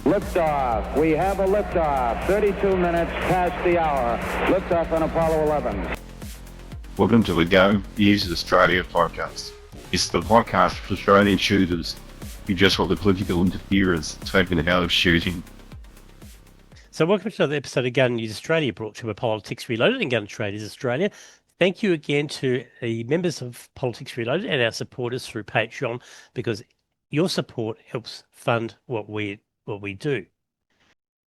Liftoff. We have a liftoff. 32 minutes past the hour. Liftoff on Apollo 11. Welcome to the Go Use Australia podcast. It's the podcast for Australian shooters who just want the political interference taken out of shooting. So welcome to another episode of Gun News Australia, brought to you by Politics Reloaded and Gun Traders Australia. Thank you again to the members of Politics Reloaded and our supporters through Patreon, because your support helps fund what we do.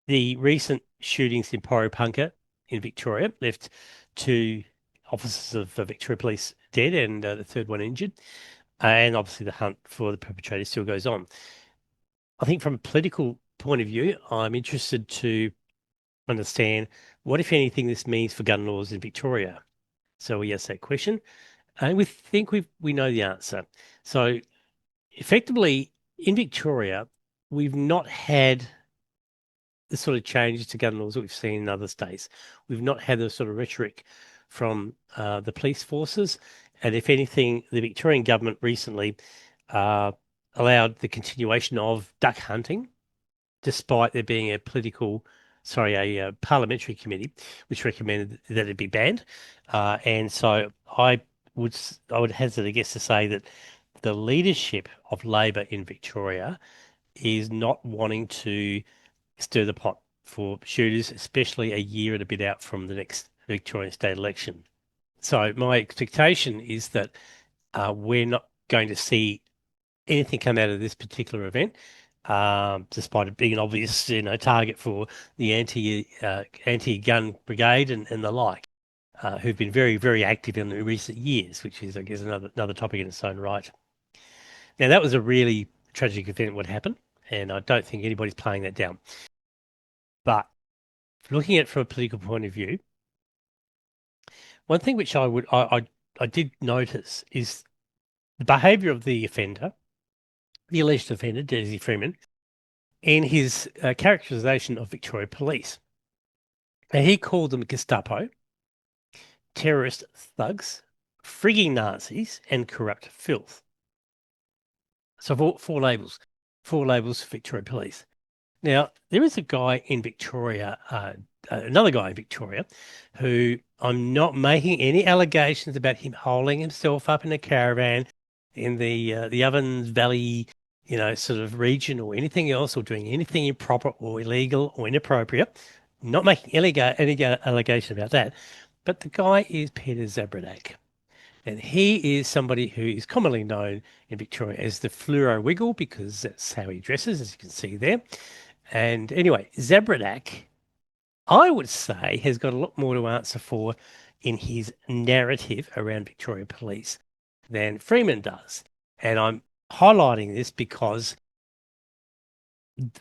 The recent shootings in Porepunkah in Victoria left 2 officers of the Victoria Police dead and the third one injured. And obviously the hunt for the perpetrator still goes on. I think from a political point of view, I'm interested to understand what, if anything, this means for gun laws in Victoria. So we ask that question, and we think we know the answer. So effectively, in Victoria, we've not had the sort of changes to gun laws that we've seen in other states. We've not had the sort of rhetoric from the police forces. And if anything, the Victorian government recently allowed the continuation of duck hunting, despite there being a parliamentary committee which recommended that it be banned. And so I would hazard a guess to say that the leadership of Labor in Victoria is not wanting to stir the pot for shooters, especially a year and a bit out from the next Victorian State Election. So my expectation is that we're not going to see anything come out of this particular event, despite it being an obvious, target for the anti-gun brigade and the like, who've been very, very active in the recent years, which is, I guess, another topic in its own right. Now, that was a really tragic event what happened, and I don't think anybody's playing that down. But looking at it from a political point of view, one thing which I did notice is the behaviour of the offender, the alleged offender, Desi Freeman, in his characterisation of Victoria Police. Now, he called them Gestapo, terrorist thugs, frigging Nazis, and corrupt filth. So four labels for Victoria Police. Now, there is a guy in Victoria, another guy in Victoria, who I'm not making any allegations about him holding himself up in a caravan in the Ovens Valley, sort of region or anything else, or doing anything improper or illegal or inappropriate. Not making any allegation about that. But the guy is Peter Zabradak. And he is somebody who is commonly known in Victoria as the Fluoro Wiggle, because that's how he dresses, as you can see there. And anyway, Zabradak, I would say, has got a lot more to answer for in his narrative around Victoria Police than Freeman does. And I'm highlighting this because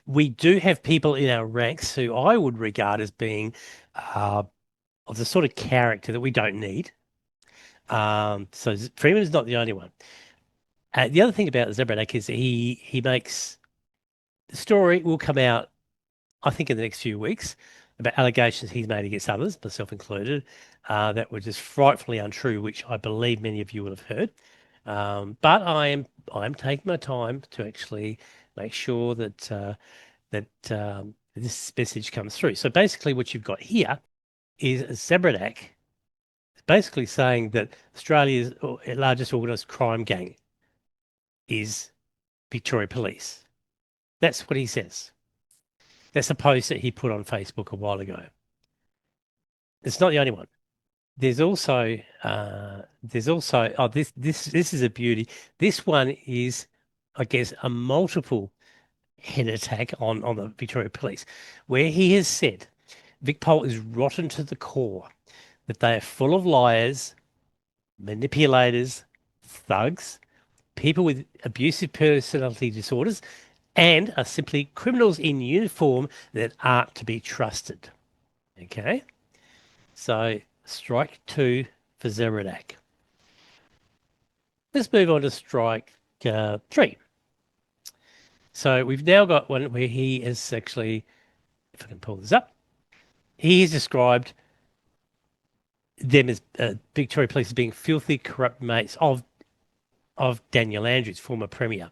we do have people in our ranks who I would regard as being of the sort of character that we don't need. So Freeman is not the only one. The other thing about Zabradak is he makes the story will come out, I think, in the next few weeks about allegations he's made against others, myself included, that were just frightfully untrue, which I believe many of you will have heard. But I am taking my time to actually make sure that this message comes through. So basically, what you've got here is Zabradak basically saying that Australia's largest organised crime gang is Victoria Police. That's what he says. That's a post that he put on Facebook a while ago. It's not the only one. There's also this is a beauty. This one is, I guess, a multiple head attack on the Victoria Police, where he has said VicPol is rotten to the core, that they are full of liars, manipulators, thugs, people with abusive personality disorders, and are simply criminals in uniform that aren't to be trusted. Okay? So, strike 2 for Zabradak. Let's move on to strike 3. So, we've now got one where he is actually, if I can pull this up, he has described them as Victoria Police as being filthy, corrupt mates of Daniel Andrews, former Premier.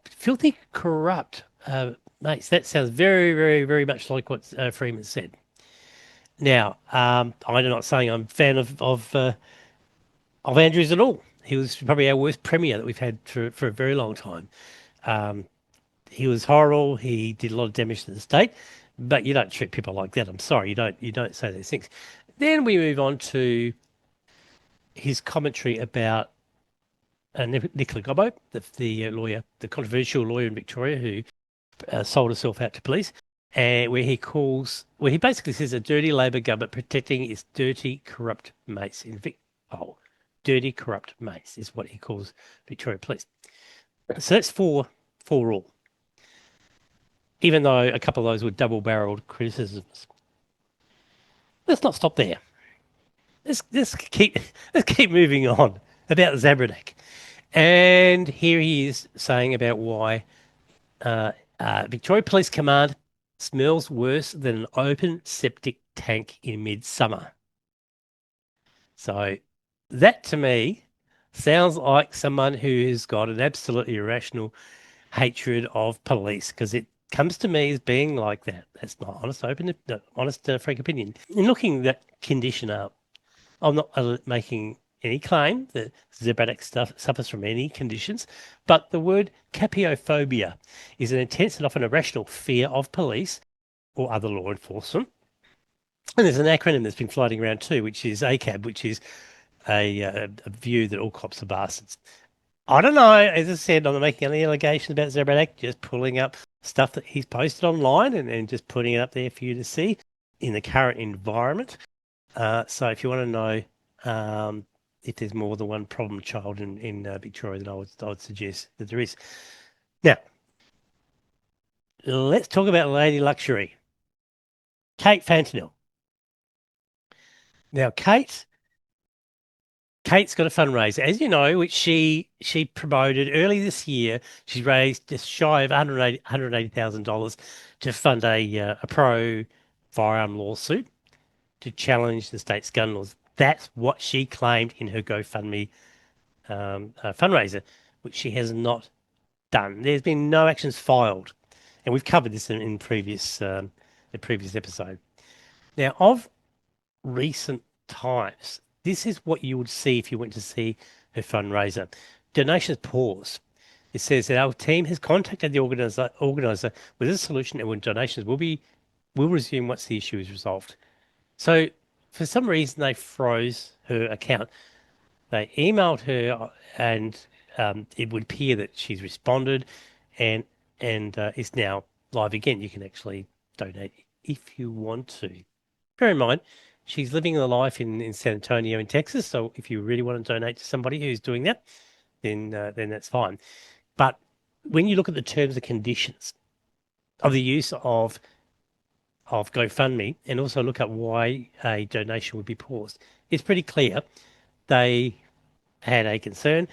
Filthy corrupt Mates, that sounds very, very, very much like what Freeman said. Now, I'm not saying I'm a fan of Andrews at all. He was probably our worst premier that we've had for a very long time. He was horrible. He did a lot of damage to the state, but you don't treat people like that. I'm sorry, you don't say those things. Then we move on to his commentary about Nicola Gobbo, the lawyer, the controversial lawyer in Victoria who sold herself out to police, and where he basically says a dirty Labor government protecting its dirty, corrupt mates in dirty, corrupt mates is what he calls Victoria Police. So that's four all. Even though a couple of those were double-barreled criticisms. Let's not stop there. Let's keep moving on about Zabradak. And here he is saying about why Victoria Police Command smells worse than an open septic tank in midsummer. So that to me sounds like someone who has got an absolutely irrational hatred of police, because it comes to me as being like that. That's my honest, frank opinion. In looking that condition up, I'm not making any claim that Zabradak suffers from any conditions, but the word capiophobia is an intense and often irrational fear of police or other law enforcement. And there's an acronym that's been floating around too, which is ACAB, which is a view that all cops are bastards. I don't know. As I said, I'm not making any allegations about Zabradak, just pulling up stuff that he's posted online and just putting it up there for you to see in the current environment. So if you want to know if there's more than one problem child in Victoria, then I would suggest that there is. Now, let's talk about Lady Luxury, Kate Fantanil. Now, Kate's got a fundraiser, as you know, which she promoted early this year. She raised just shy of $180,000 to fund a pro firearm lawsuit to challenge the state's gun laws. That's what she claimed in her GoFundMe fundraiser, which she has not done. There's been no actions filed, and we've covered this in the previous episode. Now, of recent times, this is what you would see if you went to see her fundraiser. Donations pause. It says that our team has contacted the organizer with a solution, and when donations will resume once the issue is resolved. So for some reason, they froze her account. They emailed her, and it would appear that she's responded and is now live again. You can actually donate if you want to. Bear in mind, she's living the life in San Antonio in Texas, so if you really want to donate to somebody who's doing that, then that's fine. But when you look at the terms and conditions of the use of GoFundMe, and also look at why a donation would be paused, it's pretty clear they had a concern.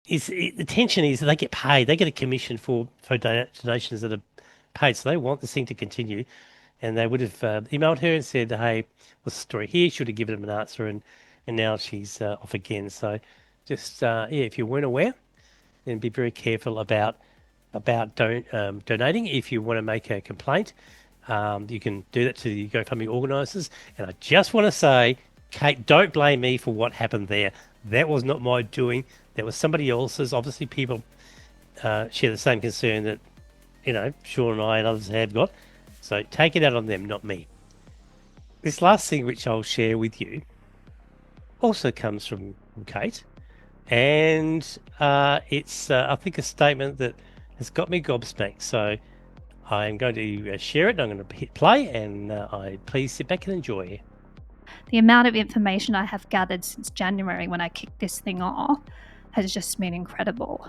The tension is that they get paid. They get a commission for donations that are paid, so they want this thing to continue. And they would have emailed her and said, hey, what's the story here? She would have given them an answer, and now she's off again. So just, if you weren't aware, then be very careful about donating. If you want to make a complaint, you can do that to the GoFundMe organisers. And I just want to say, Kate, don't blame me for what happened there. That was not my doing. That was somebody else's. Obviously, people share the same concern that, Sean and I and others have got. So take it out on them, not me. This last thing, which I'll share with you, also comes from Kate. And it's, I think, a statement that has got me gobsmacked. So I'm going to share it. I'm going to hit play, and please sit back and enjoy. The amount of information I have gathered since January when I kicked this thing off has just been incredible.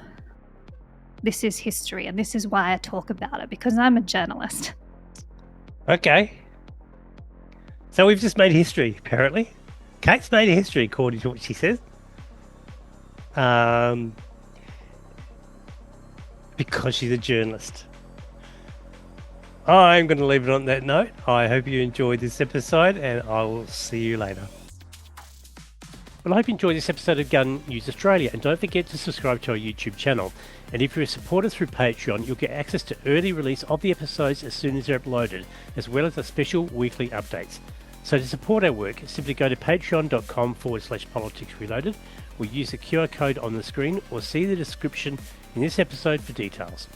This is history, and this is why I talk about it, because I'm a journalist. Okay. So we've just made history, apparently. Kate's made history, according to what she says. Because she's a journalist. I'm going to leave it on that note. I hope you enjoyed this episode, and I will see you later. Well, I hope you enjoyed this episode of Gun News Australia, and don't forget to subscribe to our YouTube channel. And if you're a supporter through Patreon, you'll get access to early release of the episodes as soon as they're uploaded, as well as the special weekly updates. So to support our work, simply go to patreon.com/politics reloaded, or use the QR code on the screen, or see the description in this episode for details.